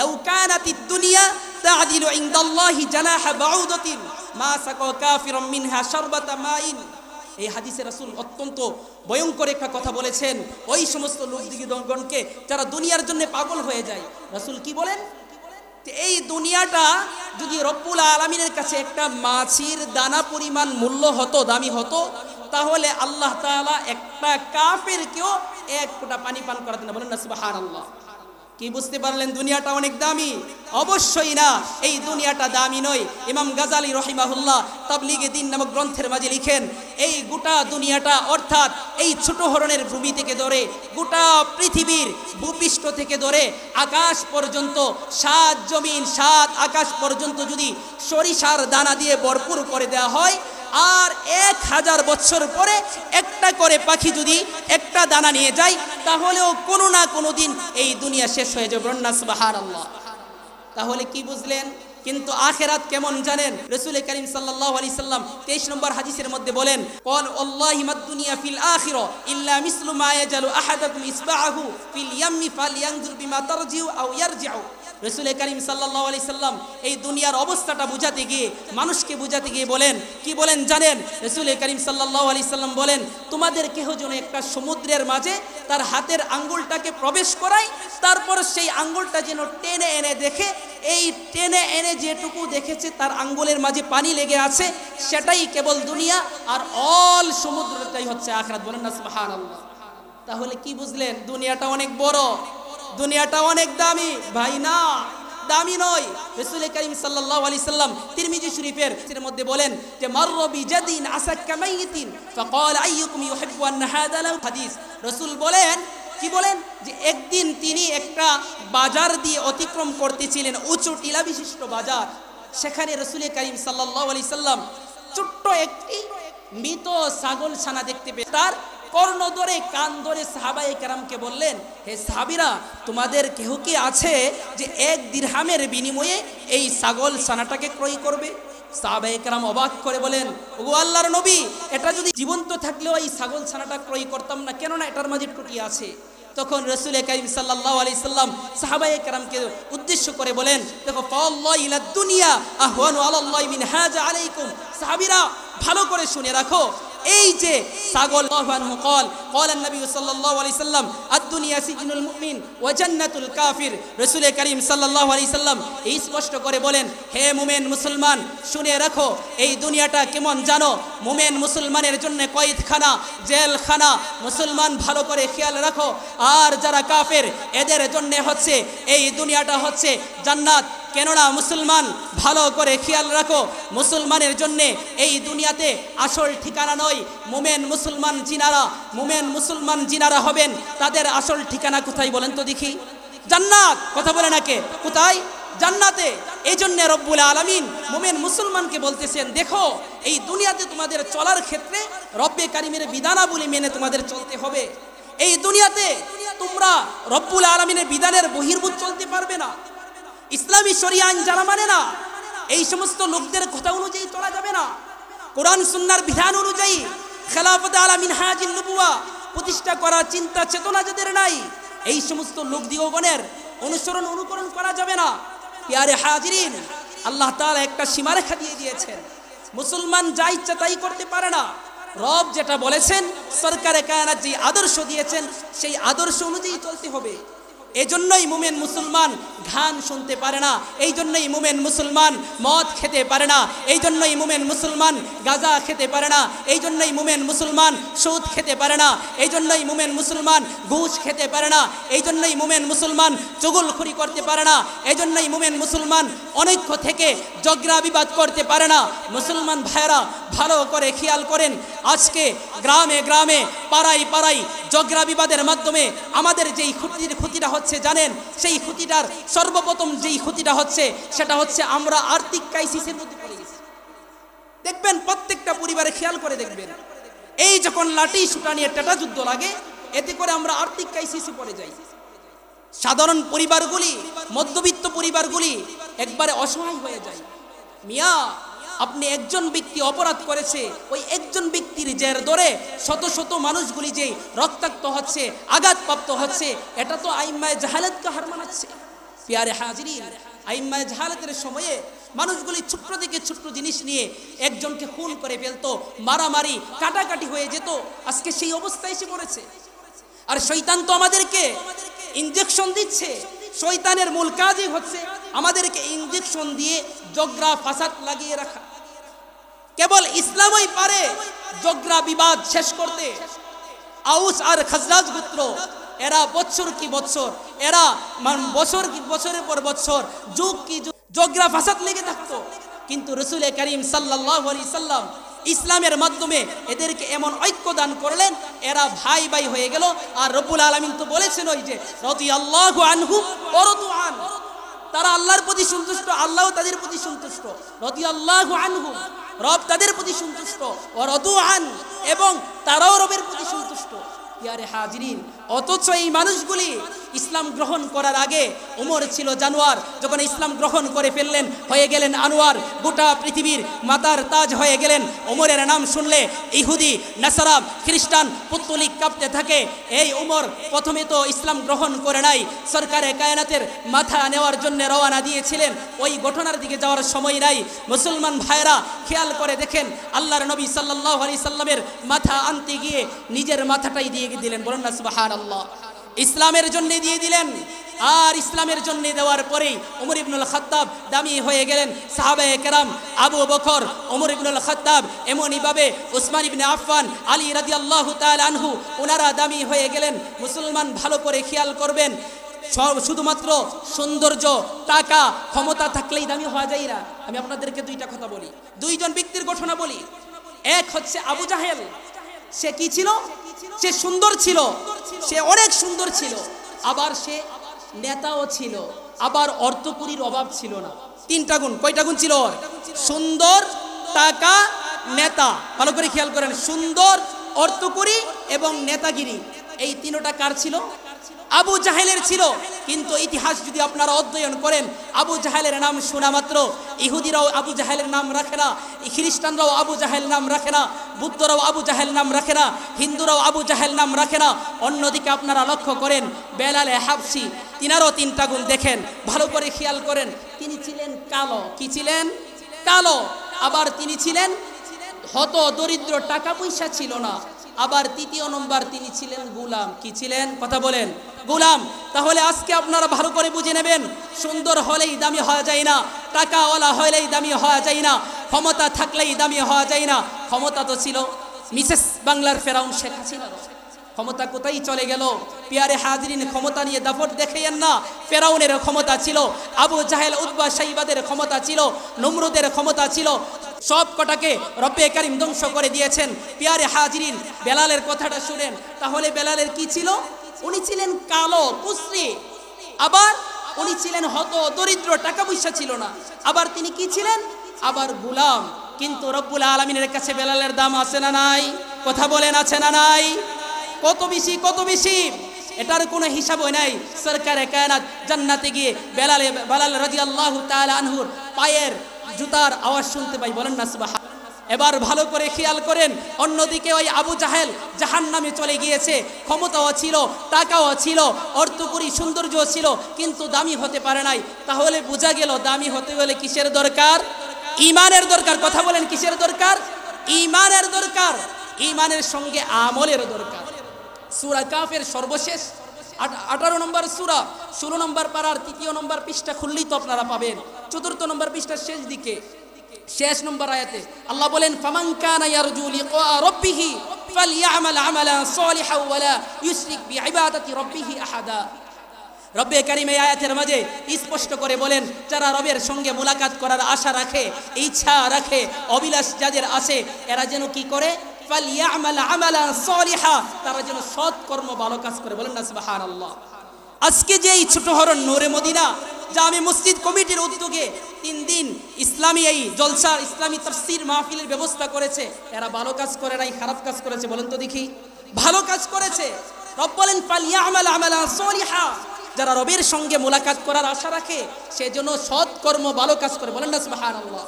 لو كانت الدنيا تعدل عند الله جناح بعوضة ما سقى كافر منها شربة ماء। এই হাদিসে রাসূল অত্যন্ত ভয়ঙ্কর একটা কথা বলেছেন ওই সমস্ত লোকদিগণকে যারা দুনিয়ার জন্য পাগল হয়ে যায়। রাসূল কি বলেন? এই দুনিয়াটা যদি রব্বুল আলামিনের কাছে একটা মাছির দানা পরিমাণ মূল্য হতো, দামি হতো, তাহলে আল্লাহ তাআলা একটা কাফেরকেও এক ফোঁটা পানি পান করাতেন না। বলেন না সুবহানাল্লাহ। কি বুঝতে পারলেন দুনিয়াটা অনেক দামি? অবশ্যই না, এই দুনিয়াটা দামি নয়। ইমাম গাজালি রহিমাহুল্লাহ তাবলিগে দ্বীন নামক গ্রন্থের মাঝে লিখেন, এই গোটা দুনিয়াটা অর্থাৎ এই ছোট হরণের ভূমি থেকে ধরে গোটা পৃথিবীর ভূপৃষ্ঠ থেকে ধরে আকাশ পর্যন্ত, সাত জমিন সাত আকাশ পর্যন্ত যদি সরিষার দানা দিয়ে ভরপুর করে দেওয়া হয়, আর 1000 বছর পরে একটা করে পাখি যদি একটা দানা নিয়ে যায়, তাহলেও কোনো না কোনো দিন এই দুনিয়া শেষ হয়ে যাবে। না সুবহানাল্লাহ। তাহলে কি বুঝলেন? কিন্তু আখিরাত কেমন জানেন? রাসূল করিম সাল্লাল্লাহু আলাইহি সাল্লাম 23 নম্বর হাদিসের মধ্যে বলেন, ক্বাল আল্লাহি মাদ দুনিয়া ফিল আখিরা ইল্লা মিসলু মা ইয়াজালু আহাদাকুম ইসবাহু ফিল ইয়ামি ফালইয়ানজুর বিমা তারজিউ আও ইয়ারজিউ। রাসূল করিম সাল্লাল্লাহু আলাইহি সাল্লাম এই দুনিয়ার অবস্থাটা বুঝাতে গিয়ে, মানুষকে বুঝাতে গিয়ে বলেন, কি বলেন জানেন? রাসূল করিম সাল্লাল্লাহু আলাইহি সাল্লাম বলেন, তোমাদের কেহ যেন একটা সমুদ্রের মাঝে তার হাতের আঙ্গুলটাকে প্রবেশ করায়, তারপর সেই আঙ্গুলটা যেন টেনে এনে দেখে, এই টেনে এনে যেটুকু দেখেছে তার আঙ্গুলের মাঝে পানি লেগে আছে, সেটাই কেবল দুনিয়া, আর অল সমুদ্রটাই হচ্ছে আখিরাত। বলেন না সুবহানাল্লাহ। তাহলে কি বুঝলেন? দুনিয়াটা অনেক বড়, দুনিয়াটা অনেক দামি। ভাই না, দামি নয়। রাসূল করিম সাল্লাল্লাহু আলাইহি সাল্লাম তিরমিজি শরীফের এর মধ্যে বলেন যে মাররা বিজাদিন আসাক্কা মাইতিন ফাকাল আইয়ুকুম ইউহিব্বু আন হাদা লাহু হাদিস। রাসূল বলেন, কি বলেন? যে একদিন তিনি একটা বাজার দিয়ে অতিক্রম করতেছিলেন, উঁচু টিলা বিশিষ্ট বাজার। সেখানে রাসূল করিম সাল্লাল্লাহু আলাইহি সাল্লাম ছোট্ট একটি মৃত ছাগল ছানা দেখতে পেয়ে তার কর্ণ ধরে কান ধরে সাহাবায়ে কেরামকে বললেন, হে সাহাবীরা, তোমাদের কেহ কি আছে যে 1 দিরহামের বিনিময়ে এই ছাগল ছানাটাকে ক্রয় করবে? সাহাবায়ে কেরাম অবাক করে বলেন, ওগো আল্লাহর নবী, এটা যদি জীবন্ত থাকলেও এই ছাগল ছানাটা ক্রয় করতাম না, কেননা এটার মাঝে ত্রুটি আছে। তখন রাসূল করিম সাল্লাল্লাহু আলাইহি সাল্লাম সাহাবায়ে কেরামকে উদ্দেশ্য করে বলেন, দেখো, ফাওয়াল্লাহি লাদ দুনিয়া আহওয়ানু আলাল্লাহি মিন হাযা আলাইকুম। সাহাবীরা ভালো করে শুনে রাখো, এই যে ছাগল আনহু قال قال النبي صلى الله عليه وسلم الدنيا سجن المؤمن وجنة الكافر। রাসূল করিম সাল্লাল্লাহু আলাইহি সাল্লাম এই স্পষ্ট করে বলেন, হে মুমিন মুসলমান, শুনে রাখো, এই দুনিয়াটা কেমন জানো? মুমিন মুসলমানের জন্য কয়েদখানা, জেলখানা। মুসলমান ভালো করে খেয়াল রাখো। আর যারা কাফের, এদের জন্য হচ্ছে এই দুনিয়াটা হচ্ছে জান্নাত। কেননা মুসলমান, ভালো করে খেয়াল রাখো, মুসলমানের জন্য এই দুনিয়াতে আসল ঠিকানা নয়। মুমিন মুসলমান জিনারা হবেন, তাদের আসল ঠিকানা কোথায় বলেন তো দেখি? জান্নাত। কথা বলে নাকি? কোথায়? জান্নাতে। এই জন্য রব্বুল আলামিন মুমিন মুসলমানকে বলতেছেন, দেখো, এই দুনিয়াতে তোমাদের চলার ক্ষেত্রে রব্বে কারিমের বিধানাবলী মেনে তোমাদের চলতে হবে। এই দুনিয়াতে তোমরা রব্বুল আলামিনের বিধানের বহির্ভূত চলতে পারবে না। ইসলামী শরিয়া আইন যারা মানে না, এই সমস্ত লোকদের কথা অনুযায়ী চলা যাবে না। কোরআন সুন্নাহর বিধান অনুযায়ী খেলাফত আলা মিনহাজিন নবুয়া প্রতিষ্ঠা করার চিন্তা চেতনা যাদের নাই, এই সমস্ত লোক দিগণের অনুকরণ করা যাবে না। প্রিয় হাজিরিন, আল্লাহ তাআলা একটা সীমারেখা দিয়ে দিয়েছেন। মুসলমান যা ইচ্ছা তাই করতে পারে না। রব যেটা বলেছেন, সরকারে কায়নাত যে আদর্শ দিয়েছেন, সেই আদর্শ অনুযায়ী চলতে হবে। এজন্যই মুমিন মুসলমান গান শুনতে পারে না, এই জন্যই মুমিন মুসলমান মদ খেতে পারে না, এই জন্যই মুমিন মুসলমান গাঁজা খেতে পারে না, এই জন্যই মুমিন মুসলমান সুদ খেতে পারে না, এই জন্যই মুমিন মুসলমান ঘুষ খেতে পারে না, এই জন্যই মুমিন মুসলমান চুগলখড়ি করতে পারে না, এই জন্যই মুমিন মুসলমান অনৈক্য থেকে ঝগড়া বিবাদ করতে পারে না। মুসলমান ভাইরা ভালো করে খেয়াল করেন, আজকে গ্রামে গ্রামে পাড়ায় পাড়ায় ঝগড়া বিবাদের মাধ্যমে আমাদের যেই ক্ষতিটা হচ্ছে জানেন, সেই ক্ষতিটার সর্বপ্রথম যেই ক্ষতিটা হচ্ছে সেটা হচ্ছে আমরা আর্থিক ক্রাইসিসের মধ্যে পড়ে গেছি। দেখবেন প্রত্যেকটা পরিবারে খেয়াল করে দেখবেন, এই যখন লাঠি সুটা নিয়ে টেটা যুদ্ধ লাগে, এতে করে আমরা আর্থিক ক্রাইসিসে পড়ে যাই। সাধারণ পরিবারগুলি, মধ্যবিত্ত পরিবারগুলি একবারে অসহায় হয়ে যায়। মিয়া, আপনি একজন ব্যক্তি অপরাধ করেছে, ওই একজন ব্যক্তির জের ধরে শত শত মানুষগুলি যে রক্তাক্ত হচ্ছে, আঘাতপ্রাপ্ত হচ্ছে, এটা তো আইম্মায়ে জাহালাতকে হার মানাচ্ছে। পিয়ারে হাজিরিন, আইম্মায়ে জাহালাতের সময়ে মানুষগুলি ছোট্ট থেকে ছোট্ট জিনিস নিয়ে একজনকে খুন করে ফেলতো, মারামারি কাটাকাটি হয়ে যেত। আজকে সেই অবস্থায় এসে পড়েছে। আর শয়তান তো আমাদেরকে ইনজেকশন দিচ্ছে। শয়তানের মূল কাজই হচ্ছে আমাদেরকে ইনজেকশন দিয়ে ঝগড়া ফাসাদ লাগিয়ে রাখা। কেবল ইসলামই পারে ঝগড়া বিবাদ শেষ করতে। আউস আর খাজরাজ গোত্র, এরা বছর কি বছর, এরা বছর কি বছরের পর বছর, যুগ কি যুগ ঝগড়া ফাসাদ লেগে থাকতো। কিন্তু রাসূল করিম সাল্লাল্লাহু আলাইহি সাল্লাম ইসলামের মাধ্যমে এদেরকে এমন ঐক্য দান করলেন, এরা ভাই ভাই হয়ে গেল। আর রব্বুল আলামিন তো বলেছেন, ওই যে রাদিয়াল্লাহু আনহুম ওয়া রাদু আন, তারা আল্লাহর প্রতি সন্তুষ্ট, আল্লাহ তাদের প্রতি সন্তুষ্ট। রাদিয়াল্লাহু আনহুম, রব তাদের প্রতি সন্তুষ্ট, ওয়া রাদু আন, এবং তারাও রবের প্রতি সন্তুষ্ট। ইয়ারে হাজিরিন, অথচ এই মানুষগুলি ইসলাম গ্রহণ করার আগে ওমর ছিল জানোয়ার, যখন ইসলাম গ্রহণ করে ফেললেন হয়ে গেলেন আনোয়ার, গোটা পৃথিবীর মাতার তাজ হয়ে গেলেন। ওমরের নাম শুনলে ইহুদি, নাসারা, খ্রিস্টান, পুত্তলিক কাঁপতে থাকে। এই ওমর প্রথমে তো ইসলাম গ্রহণ করে নাই, সরকারে কায়নাতের মাথা নেওয়ার জন্য রওনা দিয়েছিলেন। ওই ঘটনার দিকে যাওয়ার সময় নাই। মুসলমান ভাইরা খেয়াল করে দেখেন, আল্লাহর নবী সাল্লাল্লাহু আলাইহি সাল্লামের মাথা আনতে গিয়ে নিজের মাথাটাই দিয়ে দিলেন। বলেন না সুবহানাল্লাহ। ইসলামের জন্য দিয়ে দিলেন। আর ইসলামের জন্য দেওয়ার পরেই ওমর ইবনুল খাত্তাব দামি হয়ে গেলেন। সাহাবায়ে কেরাম, আবু বকর, ওমর ইবনুল খাত্তাব, এমনইভাবে উসমান ইবনে আফফান, আলী রাদিয়াল্লাহু তাআলা আনহু, ওনারা দামি হয়ে গেলেন। মুসলমান ভালো করে খেয়াল করবেন, শুধুমাত্র সৌন্দর্য, টাকা, ক্ষমতা থাকলেই দামি হওয়া যায় না। আমি আপনাদেরকে দুইটা কথা বলি, দুইজন ব্যক্তির ঘটনা বলি। এক হচ্ছে আবু জাহেল। সে কি ছিল? সে সুন্দর ছিল, সে অনেক সুন্দর ছিল, আবার সে নেতাও ছিল, আবার অর্থকড়ির অভাব ছিল না। তিনটা গুণ। কয়টা গুণ ছিল? সুন্দর, টাকা, নেতা। ভালো করে খেয়াল করেন, সুন্দর, অর্থকড়ি এবং নেতাগিরি, এই তিনটা কার ছিল? আবু জাহেলের ছিল। কিন্তু ইতিহাস যদি আপনারা অধ্যয়ন করেন, আবু জাহেলের নাম শোনা মাত্র ইহুদিরাও আবু জাহেলের নাম রাখে না, খ্রিস্টানরাও আবু জাহেল নাম রাখে না, বুদ্ধরাও আবু জাহেল নাম রাখে না, হিন্দুরাও আবু জাহেল নাম রাখে না। অন্যদিকে আপনারা লক্ষ্য করেন, বেলালে হাবশি, তিনারও তিনটা গুণ দেখেন, ভালো করে খেয়াল করেন। তিনি ছিলেন কালো। কি ছিলেন? কালো। আবার তিনি ছিলেন হত দরিদ্র, টাকা পয়সা ছিল না। আবার তৃতীয় নম্বর তিনি ছিলেন গোলাম। কি ছিলেন? কথা বলেন। গোলাম। তাহলে আজকে আপনারা ভালো করে বুঝে নেবেন, সুন্দর হলেই দামি হওয়া যায় না, টাকাওয়ালা হলেই দামি হওয়া যায় না, ক্ষমতা থাকলেই দামি হওয়া যায় না। ক্ষমতা তো ছিল মিসেস বাংলার ফেরাউন শেখ হাসিনা। ক্ষমতা কোথায় চলে গেল? পিয়ারে হাজিরিন, ক্ষমতা নিয়ে দাপট দেখেন না। ফেরাউনের ক্ষমতা ছিল, আবু জাহেল, উতবা, শাইবাদের ক্ষমতা ছিল, নমরুদের ক্ষমতা ছিল। সব কটাকে রব্বে কারিম ধ্বংস করে দিয়েছেন। পিয়ারে হাজিরিন, বেলালের কথাটা শুনেন। তাহলে বেলালের কি ছিল? উনি ছিলেন কালো, কুশ্রী। আবার উনি ছিলেন হত দরিদ্র, টাকা পয়সা ছিল না। আবার তিনি কি ছিলেন? আবার গোলাম। কিন্তু রব্বুল আলামিনের কাছে বেলালের দাম আছে না নাই? কথা বলেন, আছে না নাই? কত বেশি, কত বেশি, এটার কোনো হিসাবও নাই। সরকারে কায়নাত জান্নাতে গিয়ে বেলাল রাদিয়াল্লাহু তাআলা আনহুর পায়ের জুতার আওয়াজ শুনতে পাই। বলেন না সুবহান। এবার ভালো করে খেয়াল করেন, অন্যদিকে ওই আবু জাহেল জাহান্নামে চলে গিয়েছে। ক্ষমতাও ছিল, টাকাও ছিল, অর্থকড়ি, সৌন্দর্যও ছিল, কিন্তু দামি হতে পারে নাই। তাহলে বোঝা গেল দামি হতে হলে কিসের দরকার? ঈমানের দরকার। কথা বলেন, কিসের দরকার? ঈমানের দরকার। ঈমানের সঙ্গে আমলের দরকার। সূরা কাফের সর্বশেষ 18 নম্বর সূরা 16 নম্বর পারার 3 নম্বর পৃষ্ঠা খুললেই তো আপনারা পাবেন। 4 নম্বর পৃষ্ঠার শেষ দিকে শেষ নম্বর আয়াতে আল্লাহ বলেন, ফামান কানা ইয়ারজু লিকা রাব্বিহি ফালইআমাল আমালান সালিহান ওয়ালা ইউশরিক বিইবাদাতি রাব্বিহি আহাদা। রব্বে কারীম এই আয়াতের মাঝে স্পষ্ট করে বলেন, যারা রবের সঙ্গে মুলাকাত করার আশা রাখে, ইচ্ছা রাখে, অভিলাষ যাদের আছে, এরা যেন কি করে, ফালইআমাল আমালান সালিহা, তারা যেন সৎ কর্ম ভালো কাজ করে। বলেন না সুবহানাল্লাহ। আজকে যে এই ছোট হরণ নূরে মদিনা জামে মসজিদ কমিটির উদ্যোগে 3 দিন ইসলামী এই জলসার ইসলামী তাফসীর মাহফিলের ব্যবস্থা করেছে, এরা ভালো কাজ করে নাই খারাপ কাজ করেছে? বলেন তো দেখি। ভালো কাজ করেছে। রব বলেন ফালইআমাল আমালান সালিহা, যারা রবের সঙ্গে মুলাকাত করার আশা রাখে সে যেন সৎ কর্ম ভালো কাজ করে। বলেন না সুবহানাল্লাহ।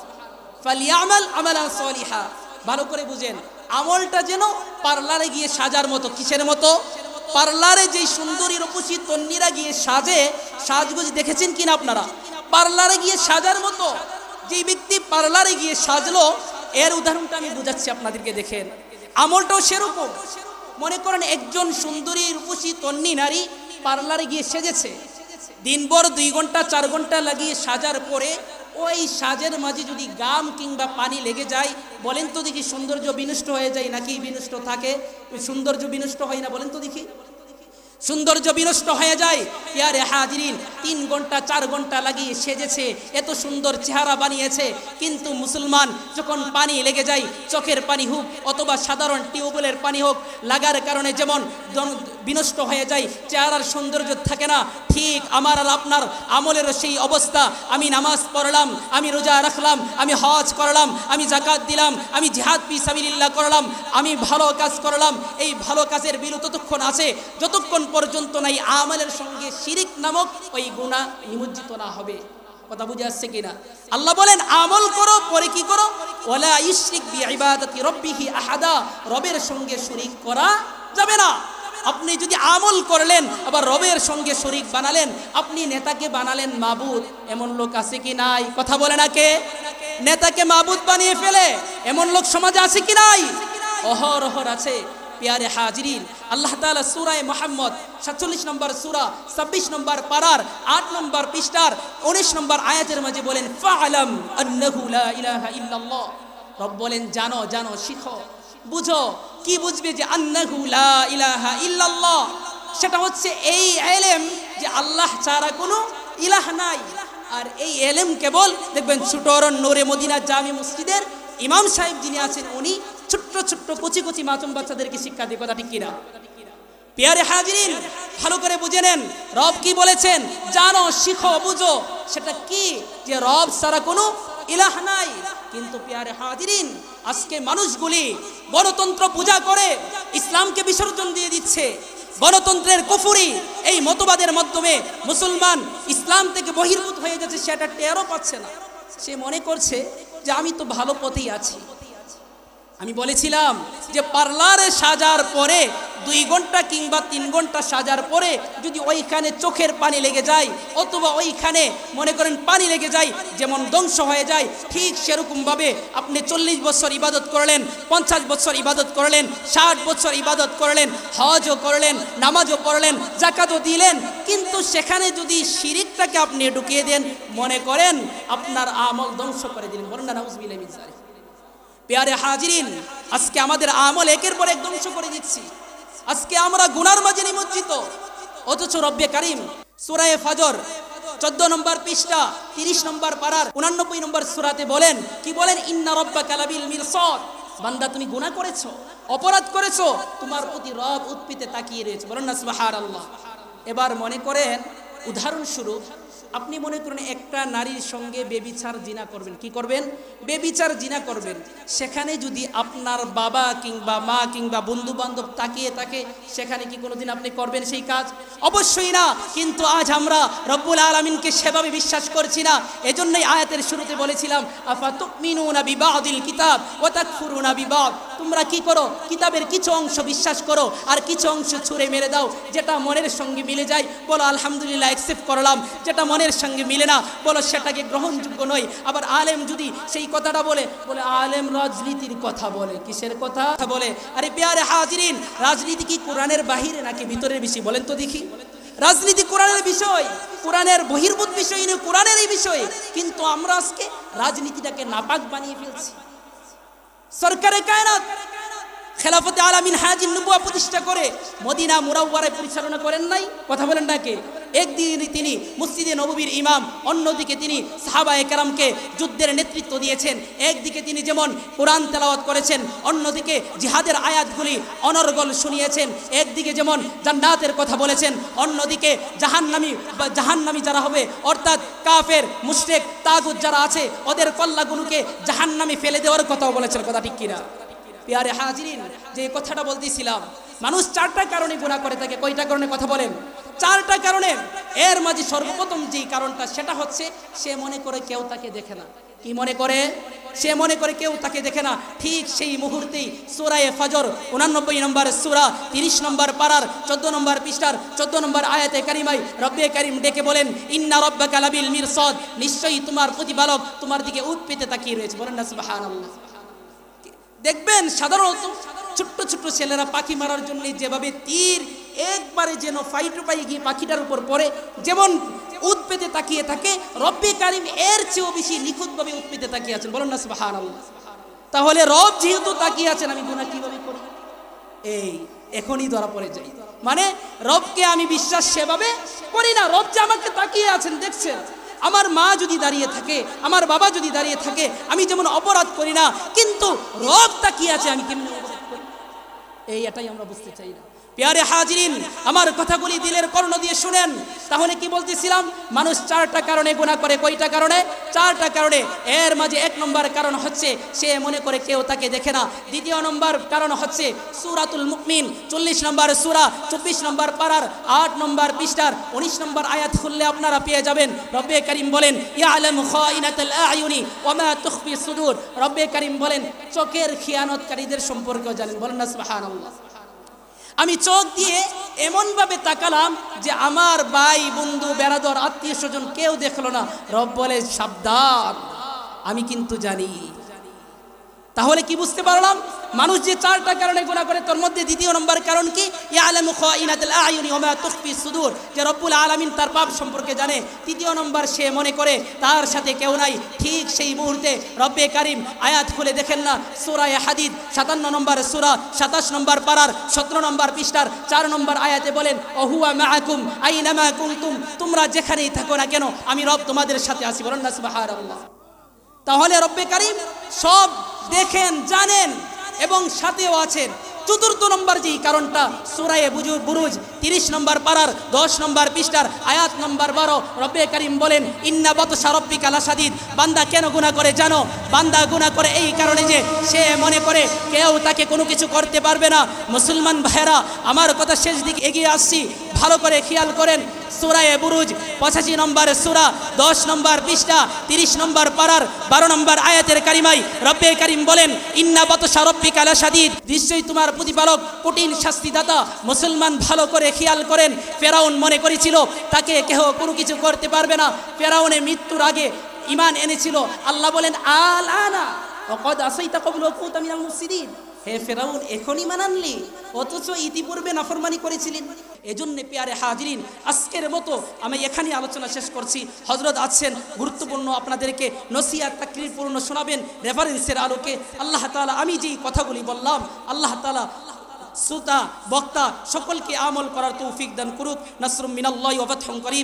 ফালইআমাল আমালান সালিহা, ভালো করে বুঝেন, আমলটা যেন পার্লারে গিয়ে সাজার মতো। কিসের মতো? পার্লারে যেই সুন্দরী রূপসী তন্নিরা গিয়ে সাজে, সাজগোজ দেখেছেন কিনা আপনারা? পার্লারে গিয়ে সাজার মতো। যেই ব্যক্তি পার্লারে গিয়ে সাজলো, এর উদাহরণটা আমি বুঝাচ্ছি আপনাদেরকে, দেখেন। আমলটাও সেরকম। মনে করেন একজন সুন্দরী রূপসী তন্নি নারী পার্লারে গিয়ে সেজেছে, দিনভর 2 ঘন্টা 4 ঘন্টা লাগিয়ে সাজার পরে ওই সাজের মাঝে যদি গাম কিংবা পানি লেগে যায়, বলেন তো দেখি সৌন্দর্য বিনষ্ট হয়ে যায় নাকি বিনষ্ট থাকে? সৌন্দর্য বিনষ্ট হয় না? বলেন তো দেখি। সৌন্দর্য বিনষ্ট হয়ে যায়। ইয়ারে হাজিরিন, 3 ঘন্টা 4 ঘন্টা লাগিয়ে সেজেছে, এত সুন্দর চেহারা বানিয়েছে, কিন্তু মুসলমান যখন পানি লেগে যায়, চোখের পানি হোক অথবা সাধারণ টিউবওয়েলের পানি হোক, লাগার কারণে যেমন বিনষ্ট হয়ে যায়, চেহারার সৌন্দর্য থাকে না, ঠিক আমার আর আপনার আমলেরও সেই অবস্থা। আমি নামাজ পড়লাম, আমি রোজা রাখলাম, আমি হজ করলাম, আমি যাকাত দিলাম, আমি জিহাদ ফি সাবিলিল্লাহ করলাম, আমি ভালো কাজ করলাম, এই ভালো কাজের বিল ততক্ষণ আছে যতক্ষণ পর্যন্ত নাই আমলের সঙ্গে শিরিক নামক ওই গুনাহ নিমজ্জিত না হবে। কথা বুঝে আসছে কিনা? আল্লাহ বলেন আমল করো, পরে কি করো? ওয়ালা ইউশরিক বিইবাদাতি রাব্বিহি আহাদা, রবের সঙ্গে শরীক করা যাবে না। আপনি যদি আমল করলেন আবার রবের সঙ্গে শরীক বানালেন, আপনি নেতাকে বানালেন মাবুদ, এমন লোক আছে কি নাই? কথা বলে না কে? নেতাকে মাবুদ বানিয়ে ফেলে এমন লোক সমাজে আছে কি নাই? অহরহর আছে। প্যারে হাজিরিন, আল্লাহ তাআলা সূরা মুহাম্মদ 47 নম্বর সূরা 26 নম্বর পারার 8 নম্বর পৃষ্ঠার 19 নম্বর আয়াতের মাঝে বলেন, ফাআলাম আন্নাহু লা ইলাহা ইল্লাল্লাহ। রব বলেন জানো, জানো, শিখো, বুঝো। কি বুঝবে? যে আন্নাহু লা ইলাহা ইল্লাল্লাহ, সেটা হচ্ছে এই ইলম যে আল্লাহ ছাড়া কোনো ইলাহ নাই। আর এই ইলম কেবল দেখবেন ছোট নূরে মদিনা জামি মসজিদের ইমাম সাহেব যিনি আছেন, উনি ছোট্ট ছোট্ট কচি কচি মাসুম বাচ্চাদেরকে শিক্ষা দিয়ে। কথা ঠিক কিনা? প্যারে হাজিরিন, ভালো করে বুঝে নেন রব কি বলেছেন, জানো, শিখো, বুঝো। সেটা কি? যে রব ছাড়া কোনো ইলাহ নাই। কিন্তু প্যারে হাজিরিন, আজকে মানুষগুলি গণতন্ত্র পূজা করে ইসলামকে বিসর্জন দিয়ে দিচ্ছে। গণতন্ত্রের কুফরি এই মতবাদের মাধ্যমে মুসলমান ইসলাম থেকে বহির্ভূত হয়ে যাচ্ছে, সেটা টেরও পাচ্ছে না। সে মনে করছে যে আমি তো ভালো পথেই আছি। আমি বলেছিলাম যে পার্লারে সাজার পরে 2 ঘন্টা কিংবা 3 ঘন্টা সাজার পরে যদি ওইখানে চোখের পানি লেগে যায় অথবা ওইখানে মনে করেন পানি লেগে যায়, যেমন ধ্বংস হয়ে যায়, ঠিক সেরকমভাবে আপনি 40 বছর ইবাদত করলেন, 50 বছর ইবাদত করলেন, 60 বছর ইবাদত করলেন, হজও করলেন, নামাজও পড়লেন, যাকাতও দিলেন, কিন্তু সেখানে যদি শিরিকটাকে আপনি ঢুকিয়ে দেন, মনে করেন আপনার আমল ধ্বংস করে দিলেন। বলেন না নাউযুবিল্লাহি মিন যালিক। প্যারে হাজিরিন, আজকে আমাদের আমল একের পর এক ধ্বংস করে দিচ্ছি। আজকে আমরা গুনার মাঝে নিমজ্জিত, অথচ রব্বে কারীম সূরা ফাজর 14 নম্বর পৃষ্ঠা 30 নম্বর পারার 89 নম্বর সূরাতে বলেন, কি বলেন? ইন্না রাব্বাকা লাবিল মিরসাদ। বান্দা, তুমি গুনাহ করেছো, অপরাধ করেছো, তোমার প্রতি রব উৎপিতে তাকিয়ে রয়েছে। বলেন না সুবহানাল্লাহ। এবার মনে করেন, উদাহরণস্বরূপ আপনি মনে করেন একটা নারীর সঙ্গে বেবিচার জিনা করবেন। কি করবেন? বেবিচার জিনা করবেন। সেখানে যদি আপনার বাবা কিংবা মা কিংবা বন্ধু বান্ধব তাকিয়ে থাকে, সেখানে কি কোনোদিন আপনি করবেন সেই কাজ? অবশ্যই না। কিন্তু আজ আমরা রব্বুল আলামিনকে সেভাবে বিশ্বাস করছি না। এজন্যই আয়াতের শুরুতে বলেছিলাম, আফাতুমিনুনা বিবাদিল কিতাব ওয়া তাকফুরুনা বিবাদ। তোমরা কি করো? কিতাবের কিছু অংশ বিশ্বাস করো আর কিছু অংশ ছুঁড়ে মেরে দাও। যেটা মনের সঙ্গে মিলে যায় বলো আলহামদুলিল্লাহ, অ্যাকসেপ্ট করলাম। যেটা মনের সঙ্গে মিলে না বলো সেটাকে গ্রহণযোগ্য নয়। আবার আলেম যদি সেই কথাটা বলে আলেম রাজনীতির কথা বলে। কিসের কথা বলে? আরে প্যারে হাজিরিন, রাজনীতি কি কোরআনের বাহিরে নাকি ভিতরের বেশি? বলেন তো দেখি। রাজনীতি কোরআনের বিষয়, কোরআনের বহির্ভূত বিষয় নয়, কোরআনের এই বিষয়। কিন্তু আমরা আজকে রাজনীতিটাকে নাপাক বানিয়ে ফেলছি। সরকারে কায়নাত খেলাফতে আলামিন হাজির নবুয়া প্রতিষ্ঠা করে মদিনা মুনাওয়ারায় পরিচালনা করেন নাই? কথা বলেন না কে? একদিকে তিনি মসজিদে নববীর ইমাম, অন্যদিকে তিনি সাহাবায়ে কেরামকে যুদ্ধের নেতৃত্ব দিয়েছেন। একদিকে তিনি যেমন কোরআন তেলাওয়াত করেছেন, অন্যদিকে জিহাদের আয়াতগুলি অনর্গল শুনিয়েছেন। একদিকে যেমন জান্নাতের কথা বলেছেন, অন্যদিকে জাহান্নামী যারা হবে অর্থাৎ কাফের মুশরিক তাগুত যারা আছে ওদের কল্লাগুলোকে জাহান্নামে ফেলে দেওয়ার কথাও বলেছেন। কথা ঠিক কিনা? প্রিয় হাজিরিন, যে কথাটা বলতেছিলাম, মানুষ চারটা কারণে গুনাহ করে থাকে। কয়টা কারণে? কথা বলেন। চারটা কারণে। এর মাঝে সর্বপ্রথম যে কারণটা সেটা হচ্ছে সে মনে করে কেউ তাকে দেখে না। কি মনে করে? সে মনে করে কেউ তাকে দেখে না। ঠিক সেই মুহূর্তেই সূরা ফজর 89 নম্বর সূরা 30 নম্বর পারার 14 নম্বর পৃষ্ঠার 14 নম্বর আয়াতে কারিমায় রব্বে কারিম ডেকে বলেন, ইন্না রাব্বাকা লাবিল মিরসাদ, নিশ্চয়ই তোমার প্রতিপালক তোমার দিকে উৎ পেতে তাকিয়ে রয়েছে। বলেন না সুবহানাল্লাহ। দেখবেন সাধারণত ছোট্ট ছোট্ট ছেলেরা পাখি মারার জন্য যেভাবে তীর একবারে যেন ফাইট পাই গিয়ে পাখিটার উপর পড়ে যেমন উৎ পেতে তাকিয়ে থাকে, রব্বে কারিম এর চেয়েও বেশি নিখুঁতভাবে উৎ পেতে তাকিয়ে আছেন। বলেন না সুবহানাল্লাহ। তাহলে রব যেহেতু তাকিয়ে আছেন, আমি গুনাহ কিভাবে করি? এই এখনই ধরা পড়ে যাই। মানে রবকে আমি বিশ্বাস সেভাবে করি না। রব যে আমাকে তাকিয়ে আছেন, দেখছেন। আমার মা যদি দাঁড়িয়ে থাকে, আমার বাবা যদি দাঁড়িয়ে থাকে, আমি যেমন অপরাধ করি না, কিন্তু রব তাকিয়ে আছে, আমি কেমন অপরাধ করি? এটাই আমরা বুঝতে চাই না। প্রিয় হাজিরিন, আমার কথাগুলি দিলের কর্ণ দিয়ে শুনেন। তাহলে কি বলতেছিলাম? মানুষ চারটা কারণে গুনাহ করে। কয়টা কারণে? চারটা কারণে। এর মাঝে এক নম্বর কারণ হচ্ছে সে মনে করে কেউ তাকে দেখে না। দ্বিতীয় নম্বর কারণ হচ্ছে সূরাতুল মুমিন 40 নম্বর সূরা 24 নম্বর পারার 8 নম্বর পৃষ্ঠার 19 নম্বর আয়াত খুললে আপনারা পেয়ে যাবেন। রব্বে কারীম বলেন, ইয়ালামু খাইনাতাল আয়ুনি ওয়া মা তুখফি সুদূর। রব্বে কারীম বলেন, চোখের খিয়ানতকারীদের সম্পর্কেও জানেন। বলেন না সুবহানাল্লাহ। আমি চোখ দিয়ে এমনভাবে তাকালাম যে আমার ভাই বন্ধু বেরাদর আত্মীয় স্বজন কেউ দেখলো না। রব বলে, সাবধান, আমি কিন্তু জানি। তাহলে কি বুঝতে পারলাম? মানুষ যে চারটা কারণে গুনাহ করে, তার মধ্যে দ্বিতীয় নম্বর কারণ কি? ইয়ালামু খাইনাতাল আয়ুনি ওয়া মা তুখফি সুদূর, যে রব্বুল আলামিন তার পাপ সম্পর্কে জানে। তৃতীয় নম্বর, সে মনে করে তার সাথে কেউ নাই। ঠিক সেই মুহূর্তে রব্বে কারীম আয়াত খুলে দেখেন না, সূরা হাদীদ 57 নম্বর সূরা 27 নম্বর পারার 17 নম্বর পৃষ্ঠার 4 নম্বর আয়াতে বলেন, ওহুয়া মাআকুম আইনামা কুনতুম, তোমরা যেখানেই থাকো না কেন আমি রব তোমাদের সাথে আছি। বলেন না সুবহানাল্লাহ। তাহলে রব্বে কারীম সব দেখেন, জানেন এবং সাথেও আছেন। চতুর্থ নম্বর যেই কারণটা, সূরা বুরুজ 30 নম্বর পারার 10 নম্বর পৃষ্ঠার আয়াত নম্বর 12, রব্বে কারীম বলেন, ইন্না বাতশা রাব্বিকা লাশাদীদ। বান্দা কেন গুনাহ করে জানো? বান্দা গুনাহ করে এই কারণে যে সে মনে করে কেউ তাকে কোনো কিছু করতে পারবে না। মুসলমান ভাইরা, আমার কথা শেষ দিকে এগিয়ে আসছি, ভালো করে খেয়াল করেন। সূরা বুরুজ 85 নম্বর সূরা 10 নম্বর পৃষ্ঠা 30 নম্বর পারার 12 নম্বর আয়াতের কারিমায় রব্বে কারীম বলেন, ইন্না বাতশা রাব্বিকা লাশাদীদ, নিশ্চয়ই তোমার প্রতিপালক কঠিন শাস্তিদাতা। মুসলমান ভালো করে খেয়াল করেন, ফেরাউন মনে করেছিল তাকে কেউ কোনো কিছু করতে পারবে না। ফেরাউনের মৃত্যুর আগে ঈমান এনেছিল। আল্লাহ বলেন, আল আনা ওয়াকাদ আসাইতা ক্বাবলু ওয়া কুনতা মিনাল মুফসিদিন। হে ফেরাউন, এখনই মানানলি, অথচ ইতিপূর্বে নাফরমানি করেছিলেন। এজন্য প্রিয় হাজিরিন, আজকের মতো আমি এখানে আলোচনা শেষ করছি। হযরত আছেন গুরুত্বপূর্ণ আপনাদেরকে নসিহত তাকরীরপূর্ণ শোনাবেন রেফারেন্সের আলোকে। আল্লাহ তাআলা আমি যেই কথাগুলি বললাম, আল্লাহ তাআলা শ্রোতা বক্তা সকলকে আমল করার তৌফিক দান করুক। নাসরুম মিনাল্লাহি ওয়া ফাতহুন করিম।